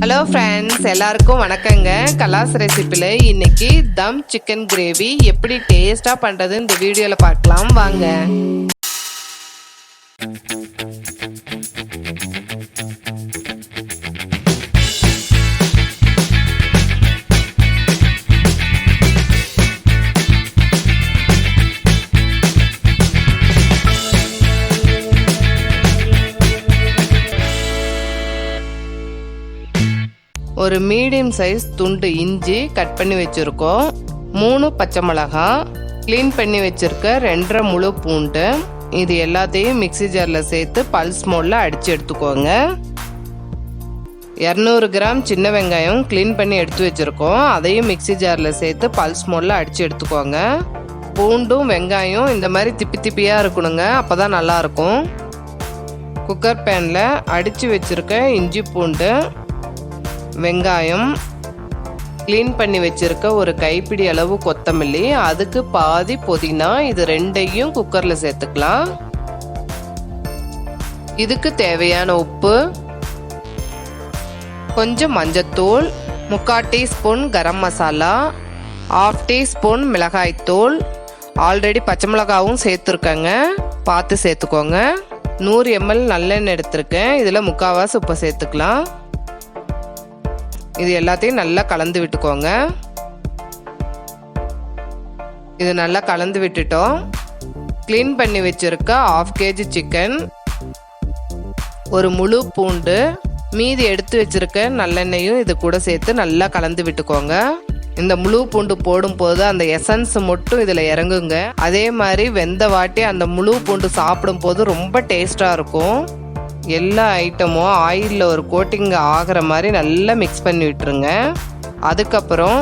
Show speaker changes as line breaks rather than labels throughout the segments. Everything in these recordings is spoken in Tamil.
ஹலோ ஃப்ரெண்ட்ஸ், எல்லாருக்கும் வணக்கங்க. கலாஸ் ரெசிபியில் இன்னைக்கு தம் சிக்கன் கிரேவி எப்படி டேஸ்ட்டாக பண்ணுறது இந்த வீடியோவில் பார்க்கலாம் வாங்க. ஒரு மீடியம் சைஸ் துண்டு இஞ்சி கட் பண்ணி வச்சுருக்கோம், 3 பச்சை மிளகாய், க்ளீன் பண்ணி வச்சுருக்க 2.5 முழு பூண்டு. இது எல்லாத்தையும் மிக்ஸி ஜாரில் சேர்த்து பல்ஸ் மோடில் அடித்து எடுத்துக்கோங்க. 200 கிராம் சின்ன வெங்காயம் க்ளீன் பண்ணி எடுத்து வச்சுருக்கோம், அதையும் மிக்ஸி ஜாரில் சேர்த்து பல்ஸ் மோடில் அடித்து எடுத்துக்கோங்க. பூண்டும் வெங்காயம் இந்த மாதிரி திப்பி திப்பியாக இருக்கணுங்க, அப்போ தான் நல்லாயிருக்கும். குக்கர் பேனில் அடித்து வச்சுருக்க இஞ்சி பூண்டு, வெங்காயம், க்ளீன் பண்ணி வச்சிருக்க ஒரு கைப்பிடி அளவு கொத்தமல்லி, அதுக்கு பாதி புதினா, இது ரெண்டையும் குக்கரில் சேர்த்துக்கலாம். இதுக்கு தேவையான உப்பு, கொஞ்சம் மஞ்சத்தூள், 3/4 டீஸ்பூன் கரம் மசாலா, 1/2 டீஸ்பூன் மிளகாய்த்தூள். ஆல்ரெடி பச்சை மிளகாவும் சேர்த்துருக்கேங்க, பார்த்து சேர்த்துக்கோங்க. 100 ml நல்லெண்ணெய் எடுத்திருக்கேன், இதில் 3/4 உப்பு சேர்த்துக்கலாம். இது எல்லாத்தையும் நல்லா கலந்து விட்டுக்கோங்க. இது நல்லா கலந்து விட்டுட்டோம். க்ளீன் பண்ணி வச்சிருக்க 1/2 kg சிக்கன், ஒரு முழு பூண்டு, மீதி எடுத்து வச்சிருக்க நல்லெண்ணெயும் இது கூட சேர்த்து நல்லா கலந்து விட்டுக்கோங்க. இந்த முழு பூண்டு போடும்போது அந்த எசன்ஸ் மட்டும் இதில் இறங்குங்க. அதே மாதிரி வெந்த வாட்டி அந்த முழு பூண்டு சாப்பிடும் போது ரொம்ப டேஸ்டாக இருக்கும். எல்லா ஐட்டமும் ஆயிலில் ஒரு கோட்டிங் ஆகிற மாதிரி நல்லா மிக்ஸ் பண்ணி விட்டுருங்க. அதுக்கப்புறம்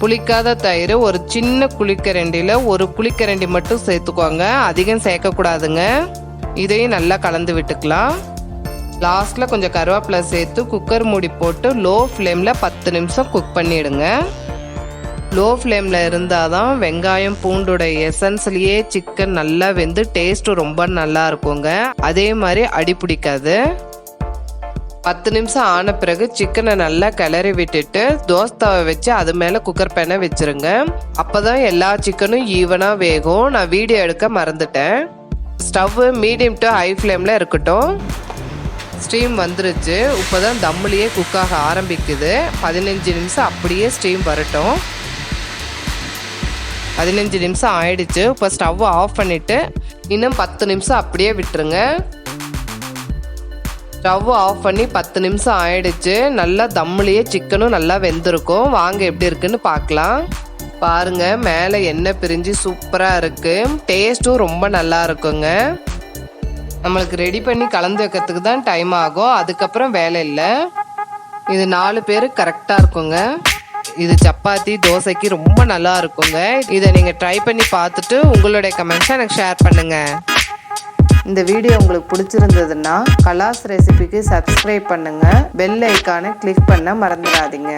புளிக்காத தயிர் ஒரு சின்ன குழிக்கரண்டியில் ஒரு குழிக்கரண்டி மட்டும் சேர்த்துக்கோங்க, அதிகம் சேர்க்கக்கூடாதுங்க. இதையும் நல்லா கலந்து விட்டுக்கலாம். லாஸ்ட்டில் கொஞ்சம் கருவேப்பிலை சேர்த்து குக்கர் மூடி போட்டு லோ ஃப்ளேமில் 10 நிமிஷம் குக் பண்ணிவிடுங்க. லோ ஃப்ளேமில் இருந்தால் தான் வெங்காயம் பூண்டோட எசன்ஸ்லேயே சிக்கன் நல்லா வெந்து டேஸ்ட்டு ரொம்ப நல்லா இருக்குங்க. அதே மாதிரி அடி பிடிக்காது. 10 நிமிஷம் ஆன பிறகு சிக்கனை நல்லா கிளறி விட்டுட்டு தோசை தவை வச்சு அது மேலே குக்கர் பேனை வச்சுருங்க. அப்போ தான் எல்லா சிக்கனும் ஈவனாக வேகும். நான் வீடியோ எடுக்க மறந்துட்டேன். ஸ்டவ் மீடியம் டு ஹை ஃப்ளேமில் இருக்கட்டும். ஸ்டீம் வந்துருச்சு, இப்போ தான் தம்முலேயே குக்காக ஆரம்பிக்குது. 15 நிமிஷம் அப்படியே ஸ்டீம் வரட்டும். 15 நிமிஷம் ஆயிடுச்சு. இப்போ ஸ்டவ் ஆஃப் பண்ணிவிட்டு இன்னும் 10 நிமிஷம் அப்படியே விட்டுருங்க. ஸ்டவ் ஆஃப் பண்ணி 10 நிமிஷம் ஆயிடுச்சு. நல்லா தம்முலேயே சிக்கனும் நல்லா வெந்திருக்கும். வாங்க எப்படி இருக்குன்னு பார்க்கலாம். பாருங்க, மேலே எண்ணெய் பிரிஞ்சு சூப்பராக இருக்குது. டேஸ்ட்டும் ரொம்ப நல்லா இருக்குங்க. நம்மளுக்கு ரெடி பண்ணி கலந்து வைக்கிறதுக்கு தான் டைம் ஆகும், அதுக்கப்புறம் வேலை இல்லை. இது 4 பேர் கரெக்டாக இருக்குங்க. இது சப்பாத்தி தோசைக்கு ரொம்ப நல்லா இருக்குங்க. இதை நீங்கள் ட்ரை பண்ணி பார்த்துட்டு உங்களுடைய கமெண்ட்ஸை எனக்கு ஷேர் பண்ணுங்கள். இந்த வீடியோ உங்களுக்கு பிடிச்சிருந்ததுன்னா கலாஸ் ரெசிபிக்கு சப்ஸ்கிரைப் பண்ணுங்கள், பெல் ஐக்கானை கிளிக் பண்ண மறந்துடாதீங்க.